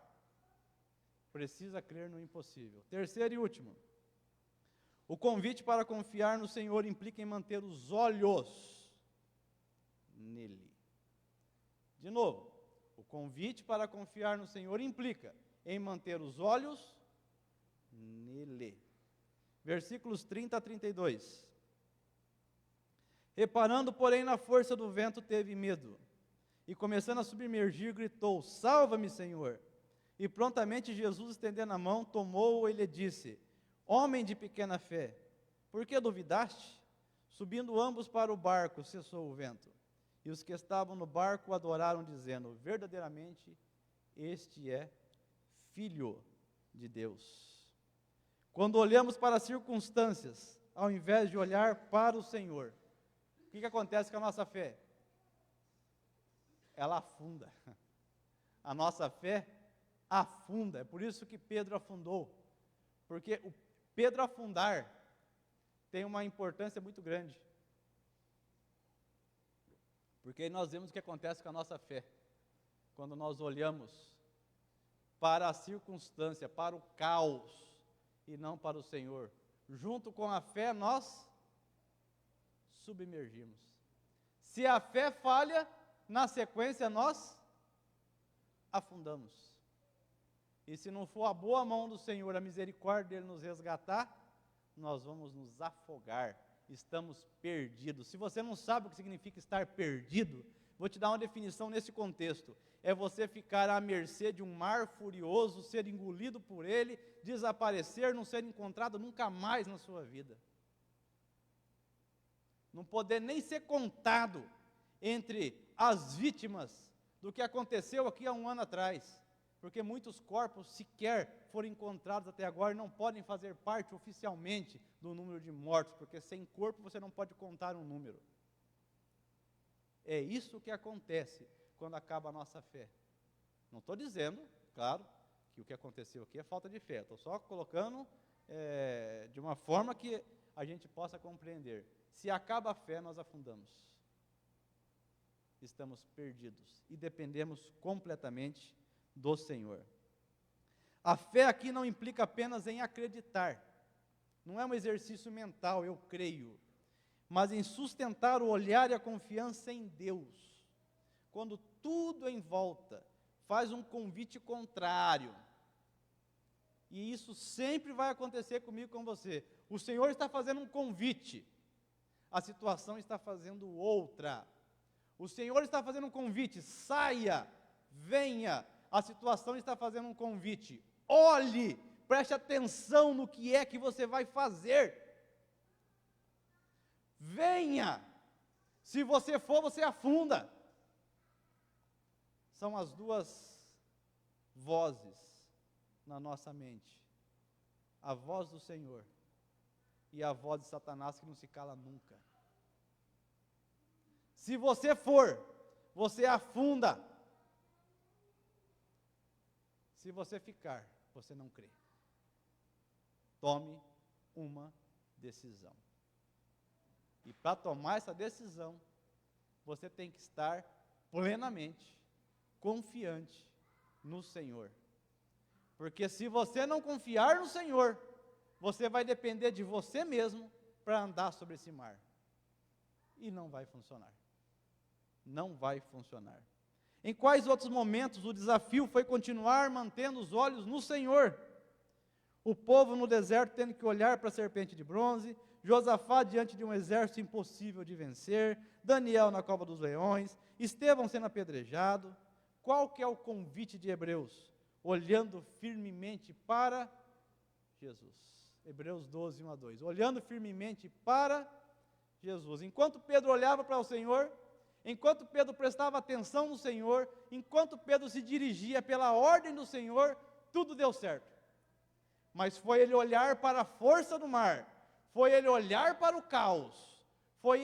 [SPEAKER 1] Precisa crer no impossível. Terceiro e último. O convite para confiar no Senhor implica em manter os olhos nele. De novo, o convite para confiar no Senhor implica em manter os olhos nele. Versículos 30 a 32. Reparando, porém, na força do vento, teve medo, e começando a submergir, gritou, salva-me, Senhor. E prontamente Jesus, estendendo a mão, tomou-o e lhe disse, homem de pequena fé, por que duvidaste? Subindo ambos para o barco, cessou o vento. E os que estavam no barco adoraram, dizendo, verdadeiramente, este é Filho de Deus. Quando olhamos para as circunstâncias, ao invés de olhar para o Senhor, o que acontece com a nossa fé? Ela afunda. A nossa fé afunda. É por isso que Pedro afundou. Porque o Pedro afundar tem uma importância muito grande. Porque aí nós vemos o que acontece com a nossa fé. Quando nós olhamos para a circunstância, para o caos, e não para o Senhor. Junto com a fé, nós submergimos. Se a fé falha, na sequência nós afundamos. E se não for a boa mão do Senhor, a misericórdia dele nos resgatar, nós vamos nos afogar. Estamos perdidos. Se você não sabe o que significa estar perdido, vou te dar uma definição nesse contexto. É você ficar à mercê de um mar furioso, ser engolido por ele, desaparecer, não ser encontrado nunca mais na sua vida. Não poder nem ser contado entre as vítimas do que aconteceu aqui há um ano atrás. Porque muitos corpos sequer foram encontrados até agora e não podem fazer parte oficialmente do número de mortos, porque sem corpo você não pode contar um número. É isso que acontece quando acaba a nossa fé. Não estou dizendo, claro, que o que aconteceu aqui é falta de fé. Estou só colocando de uma forma que a gente possa compreender. Se acaba a fé, nós afundamos. Estamos perdidos e dependemos completamente do Senhor. A fé aqui não implica apenas em acreditar. Não é um exercício mental, eu creio. Mas em sustentar o olhar e a confiança em Deus. Quando tudo em volta faz um convite contrário. E isso sempre vai acontecer comigo e com você. O Senhor está fazendo um convite. A situação está fazendo outra. O Senhor está fazendo um convite. Saia, venha. A situação está fazendo um convite. Olhe, preste atenção no que é que você vai fazer. Venha. Se você for, você afunda. São as duas vozes na nossa mente. A voz do Senhor e a voz de Satanás que não se cala nunca. Se você for, você afunda. Se você ficar, você não crê. Tome uma decisão. E para tomar essa decisão, você tem que estar plenamente confiante no Senhor. Porque se você não confiar no Senhor, você vai depender de você mesmo para andar sobre esse mar. E não vai funcionar. Não vai funcionar. Em quais outros momentos o desafio foi continuar mantendo os olhos no Senhor? O povo no deserto tendo que olhar para a serpente de bronze, Josafá diante de um exército impossível de vencer, Daniel na cova dos leões, Estevão sendo apedrejado. Qual que é o convite de Hebreus? Olhando firmemente para Jesus. Hebreus 12, 1-2. Olhando firmemente para Jesus. Enquanto Pedro olhava para o Senhor, enquanto Pedro prestava atenção no Senhor, enquanto Pedro se dirigia pela ordem do Senhor, tudo deu certo. Mas foi ele olhar para a força do mar, foi ele olhar para o caos, foi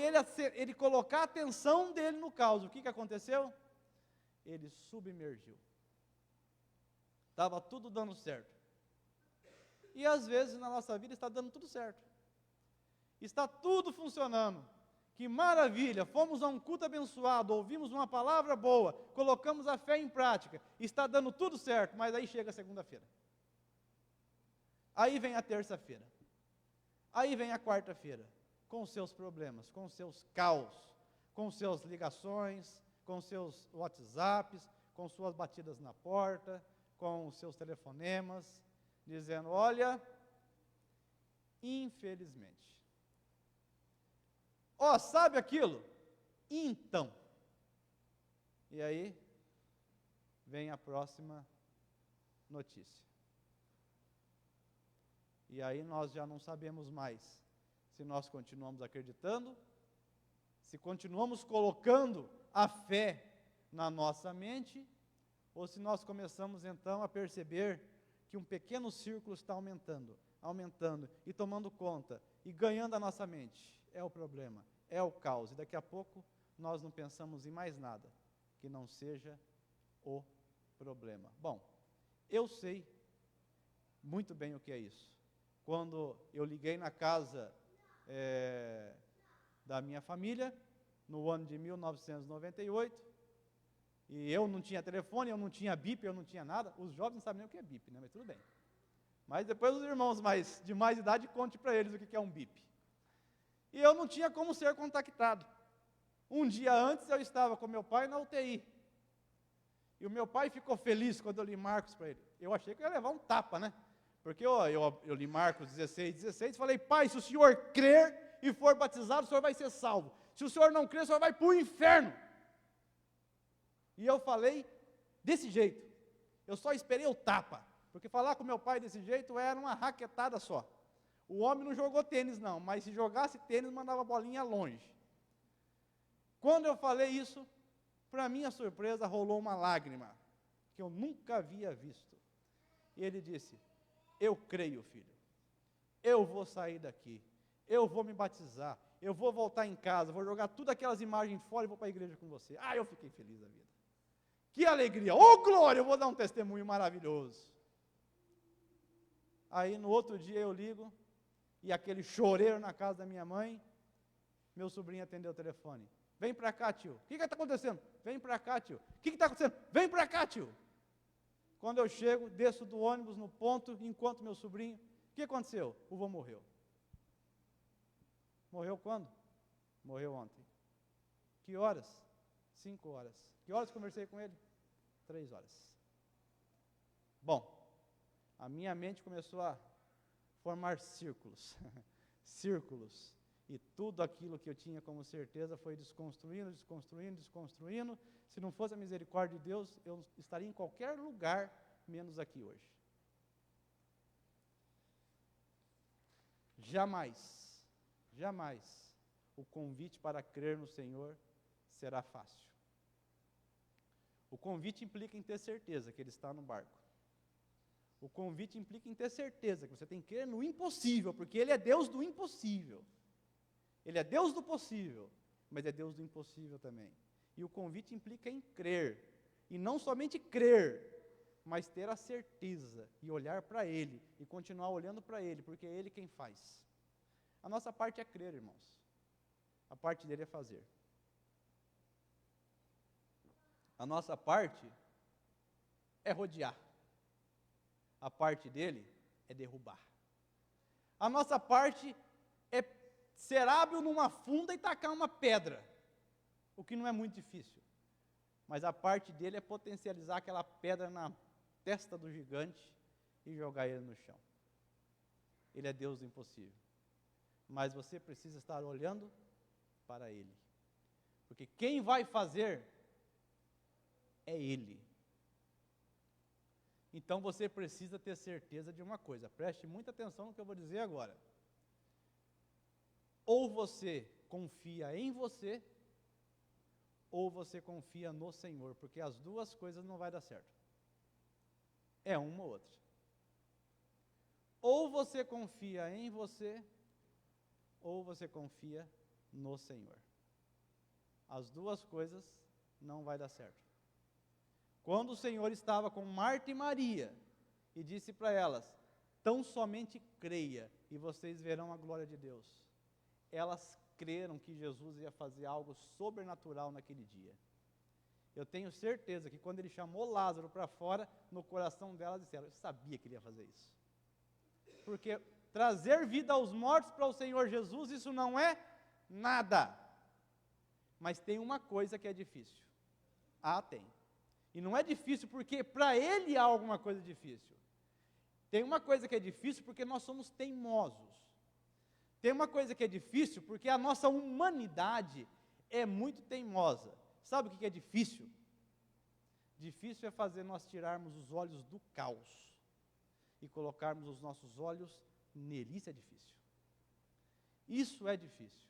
[SPEAKER 1] ele colocar a atenção dele no caos. O que aconteceu? Ele submergiu. Estava tudo dando certo. E às vezes na nossa vida está dando tudo certo. Está tudo funcionando. Que maravilha, fomos a um culto abençoado, ouvimos uma palavra boa, colocamos a fé em prática, está dando tudo certo, mas aí chega a segunda-feira. Aí vem a terça-feira. Aí vem a quarta-feira, com os seus problemas, com os seus caos, com suas ligações, com seus WhatsApps, com suas batidas na porta, com os seus telefonemas, dizendo: olha, infelizmente. Ó, sabe aquilo? Então. E aí, vem a próxima notícia. E aí nós já não sabemos mais se nós continuamos acreditando, se continuamos colocando a fé na nossa mente, ou se nós começamos então a perceber que um pequeno círculo está aumentando e tomando conta e ganhando a nossa mente. É o problema, é o caos, e daqui a pouco nós não pensamos em mais nada que não seja o problema. Bom, eu sei muito bem o que é isso. Quando eu liguei na casa da minha família, no ano de 1998, e eu não tinha telefone, eu não tinha bip, eu não tinha nada. Os jovens não sabem nem o que é bip, né? Mas tudo bem. Mas depois os irmãos de mais idade, conte para eles o que é um bip. E eu não tinha como ser contactado. Um dia antes eu estava com meu pai na UTI. E o meu pai ficou feliz quando eu li Marcos para ele. Eu achei que eu ia levar um tapa, né? Porque eu li Marcos 16 e falei: pai, se o senhor crer e for batizado, o senhor vai ser salvo. Se o senhor não crer, o senhor vai para o inferno. E eu falei desse jeito. Eu só esperei o tapa. Porque falar com meu pai desse jeito era uma raquetada só. O homem não jogou tênis não, mas se jogasse tênis, mandava a bolinha longe. Quando eu falei isso, para minha surpresa, rolou uma lágrima, que eu nunca havia visto. E ele disse: eu creio, filho, eu vou sair daqui, eu vou me batizar, eu vou voltar em casa, vou jogar todas aquelas imagens fora e vou para a igreja com você. Eu fiquei feliz da vida. Que alegria, glória, eu vou dar um testemunho maravilhoso. Aí no outro dia eu ligo, e aquele choreiro na casa da minha mãe, meu sobrinho atendeu o telefone: vem para cá, tio. O que está acontecendo? Vem para cá, tio. O que está acontecendo? Vem para cá, tio. Quando eu chego, desço do ônibus no ponto, encontro meu sobrinho. O que aconteceu? O vô morreu. Morreu quando? Morreu ontem. Que horas? 5 horas. Que horas conversei com ele? 3 horas. Bom, a minha mente começou a formar círculos. Círculos. E tudo aquilo que eu tinha como certeza foi desconstruindo. Se não fosse a misericórdia de Deus, eu estaria em qualquer lugar, menos aqui hoje. Jamais o convite para crer no Senhor será fácil. O convite implica em ter certeza que Ele está no barco. O convite implica em ter certeza que você tem que crer no impossível, porque Ele é Deus do impossível. Ele é Deus do possível, mas é Deus do impossível também. E o convite implica em crer, e não somente crer, mas ter a certeza e olhar para Ele, e continuar olhando para Ele, porque é Ele quem faz. A nossa parte é crer, irmãos. A parte dele é fazer. A nossa parte é rodear. A parte dele é derrubar. A nossa parte é ser hábil numa funda e tacar uma pedra, o que não é muito difícil. Mas a parte dele é potencializar aquela pedra na testa do gigante e jogar ele no chão. Ele é Deus do impossível. Mas você precisa estar olhando para ele. Porque quem vai fazer é ele. Então você precisa ter certeza de uma coisa. Preste muita atenção no que eu vou dizer agora. Ou você confia em você, ou você confia no Senhor, porque as duas coisas não vai dar certo. É uma ou outra. Ou você confia em você, ou você confia no Senhor. As duas coisas não vai dar certo. Quando o Senhor estava com Marta e Maria, e disse para elas, tão somente creia, e vocês verão a glória de Deus. Elas creram que Jesus ia fazer algo sobrenatural naquele dia. Eu tenho certeza que quando ele chamou Lázaro para fora, no coração delas disseram, eu sabia que ele ia fazer isso. Porque trazer vida aos mortos para o Senhor Jesus, isso não é nada. Mas tem uma coisa que é difícil. Tem. E não é difícil porque para ele há alguma coisa difícil. Tem uma coisa que é difícil porque nós somos teimosos. Tem uma coisa que é difícil porque a nossa humanidade é muito teimosa. Sabe o que é difícil? Difícil é fazer nós tirarmos os olhos do caos e colocarmos os nossos olhos nele. Isso é difícil. Isso é difícil.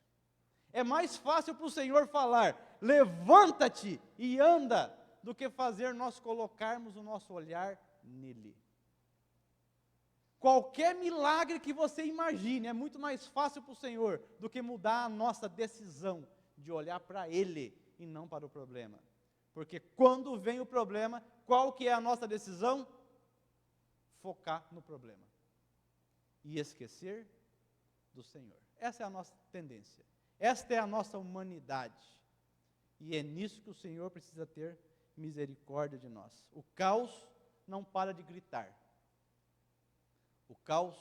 [SPEAKER 1] É mais fácil para o Senhor falar, levanta-te e anda, do que fazer nós colocarmos o nosso olhar nele. Qualquer milagre que você imagine, é muito mais fácil para o Senhor do que mudar a nossa decisão de olhar para Ele e não para o problema. Porque quando vem o problema, qual que é a nossa decisão? Focar no problema. E esquecer do Senhor. Essa é a nossa tendência. Esta é a nossa humanidade. E é nisso que o Senhor precisa ter misericórdia de nós. O caos não para de gritar. O caos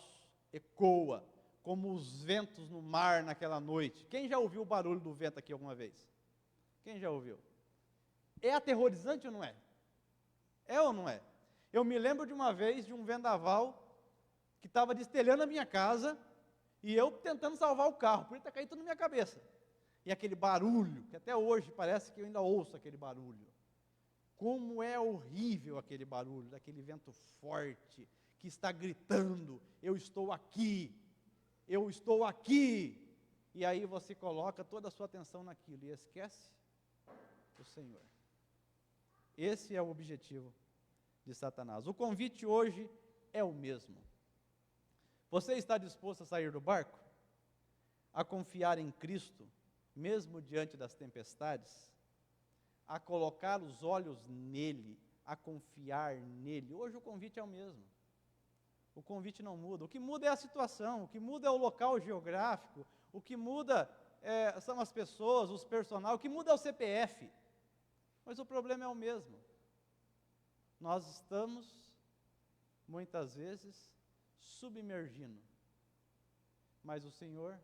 [SPEAKER 1] ecoa, como os ventos no mar naquela noite. Quem já ouviu o barulho do vento aqui alguma vez? Quem já ouviu? É aterrorizante ou não é? É ou não é? Eu me lembro de uma vez, de um vendaval, que estava destelhando a minha casa, e eu tentando salvar o carro, por isso está caindo tudo na minha cabeça. E aquele barulho, que até hoje parece que eu ainda ouço aquele barulho. Como é horrível aquele barulho, daquele vento forte, que está gritando, eu estou aqui, eu estou aqui. E aí você coloca toda a sua atenção naquilo e esquece o Senhor. Esse é o objetivo de Satanás. O convite hoje é o mesmo. Você está disposto a sair do barco? A confiar em Cristo, mesmo diante das tempestades? A colocar os olhos nele, a confiar nele? Hoje o convite é o mesmo. O convite não muda. O que muda é a situação, o que muda é o local geográfico, o que muda são as pessoas, os personagens, o que muda é o CPF. Mas o problema é o mesmo. Nós estamos, muitas vezes, submergindo. Mas o Senhor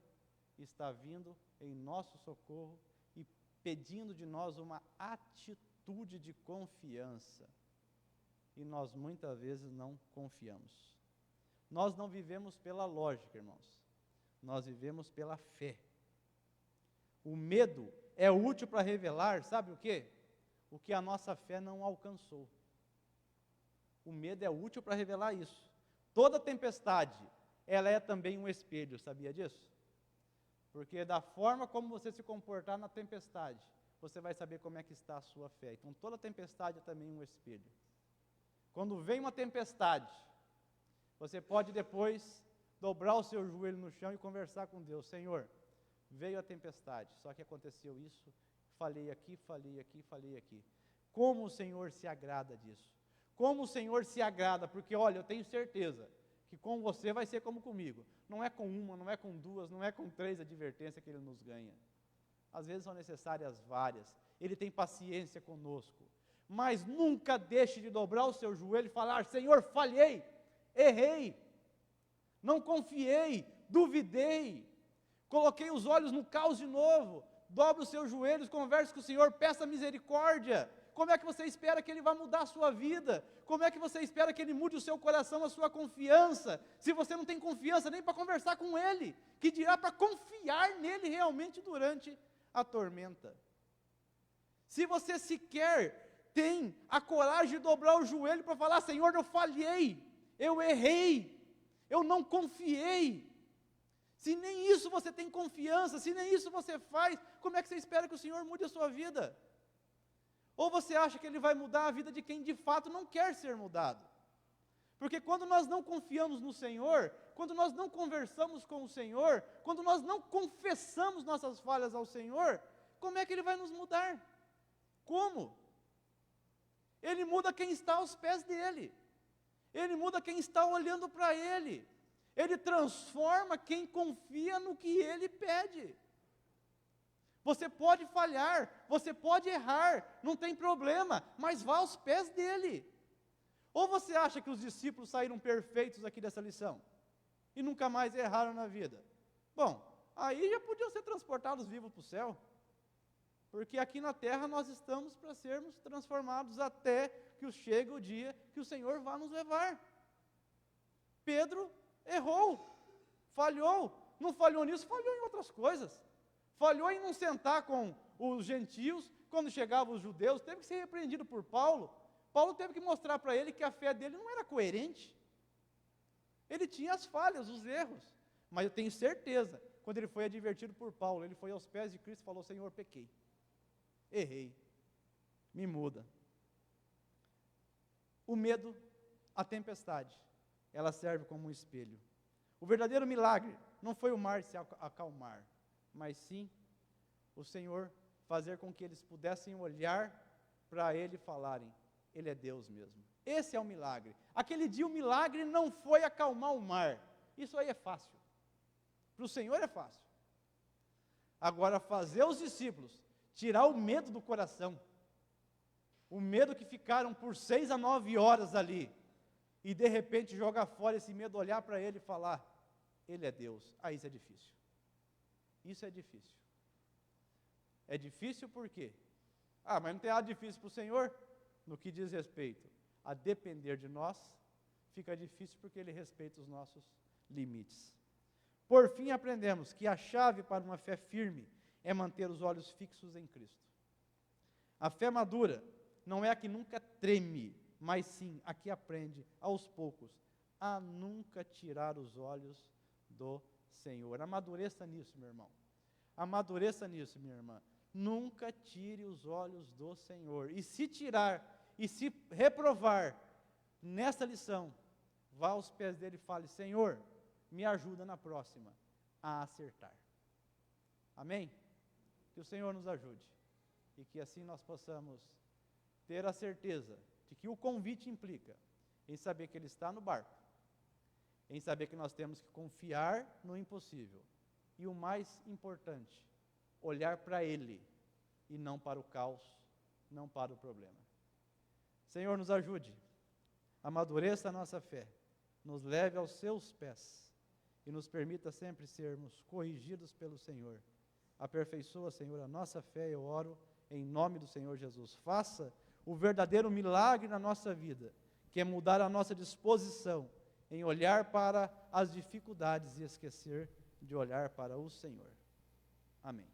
[SPEAKER 1] está vindo em nosso socorro e pedindo de nós uma atitude de confiança. E nós muitas vezes não confiamos. Nós não vivemos pela lógica, irmãos. Nós vivemos pela fé. O medo é útil para revelar, sabe o quê? O que a nossa fé não alcançou. O medo é útil para revelar isso. Toda tempestade, ela é também um espelho, sabia disso? Porque da forma como você se comportar na tempestade, você vai saber como é que está a sua fé. Então toda tempestade é também um espelho. Quando vem uma tempestade, você pode depois dobrar o seu joelho no chão e conversar com Deus. Senhor, veio a tempestade, só que aconteceu isso, falei aqui, falei aqui, falei aqui. Como o Senhor se agrada disso? Como o Senhor se agrada? Porque olha, eu tenho certeza que com você vai ser como comigo. Não é com uma, não é com duas, não é com 3 advertências que Ele nos ganha. Às vezes são necessárias várias. Ele tem paciência conosco. Mas nunca deixe de dobrar o seu joelho e falar: Senhor, falhei, errei, não confiei, duvidei, coloquei os olhos no caos de novo. Dobre os seus joelhos, converse com o Senhor, peça misericórdia. Como é que você espera que Ele vai mudar a sua vida? Como é que você espera que Ele mude o seu coração, a sua confiança, se você não tem confiança nem para conversar com Ele, que dirá para confiar nele realmente durante a tormenta? Se você sequer tem a coragem de dobrar o joelho para falar: Senhor, eu falhei, eu errei, eu não confiei. Se nem isso você tem confiança, se nem isso você faz, como é que você espera que o Senhor mude a sua vida? Ou você acha que Ele vai mudar a vida de quem de fato não quer ser mudado? Porque quando nós não confiamos no Senhor, quando nós não conversamos com o Senhor, quando nós não confessamos nossas falhas ao Senhor, como é que Ele vai nos mudar? Como? Ele muda quem está aos pés dEle. Ele muda quem está olhando para Ele. Ele transforma quem confia no que Ele pede. Você pode falhar, você pode errar, não tem problema, mas vá aos pés dEle. Ou você acha que os discípulos saíram perfeitos aqui dessa lição e nunca mais erraram na vida? Bom, aí já podiam ser transportados vivos para o céu. Porque aqui na terra nós estamos para sermos transformados até que chegue o dia que o Senhor vá nos levar. Pedro errou, falhou, não falhou nisso, falhou em outras coisas. Falhou em não sentar com os gentios, quando chegavam os judeus, teve que ser repreendido por Paulo. Paulo teve que mostrar para ele que a fé dele não era coerente. Ele tinha as falhas, os erros, mas eu tenho certeza, quando ele foi advertido por Paulo, ele foi aos pés de Cristo e falou: Senhor, pequei, errei, me muda. O medo, a tempestade, ela serve como um espelho. O verdadeiro milagre não foi o mar se acalmar, mas sim o Senhor fazer com que eles pudessem olhar para Ele e falarem: Ele é Deus mesmo. Esse é o milagre. Aquele dia o milagre não foi acalmar o mar. Isso aí é fácil. Para o Senhor é fácil. Agora, fazer os discípulos tirar o medo do coração, o medo que ficaram por 6 a 9 horas ali, e de repente jogar fora esse medo, olhar para Ele e falar: Ele é Deus. Aí isso é difícil. Isso é difícil. É difícil por quê? Mas não tem nada difícil para o Senhor? No que diz respeito a depender de nós, fica difícil porque Ele respeita os nossos limites. Por fim, aprendemos que a chave para uma fé firme é manter os olhos fixos em Cristo. A fé madura não é a que nunca treme, mas sim a que aprende, aos poucos, a nunca tirar os olhos do Senhor. Amadureça nisso, meu irmão. Amadureça nisso, minha irmã. Nunca tire os olhos do Senhor. E se tirar, e se reprovar nessa lição, vá aos pés dele e fale: Senhor, me ajuda na próxima a acertar. Amém? Que o Senhor nos ajude. E que assim nós possamos ter a certeza de que o convite implica em saber que Ele está no barco, em saber que nós temos que confiar no impossível. E o mais importante, olhar para Ele e não para o caos, não para o problema. Senhor, nos ajude, amadureça a nossa fé, nos leve aos seus pés e nos permita sempre sermos corrigidos pelo Senhor. Aperfeiçoa, Senhor, a nossa fé, eu oro em nome do Senhor Jesus. Faça o verdadeiro milagre na nossa vida, que é mudar a nossa disposição em olhar para as dificuldades e esquecer de olhar para o Senhor. Amém.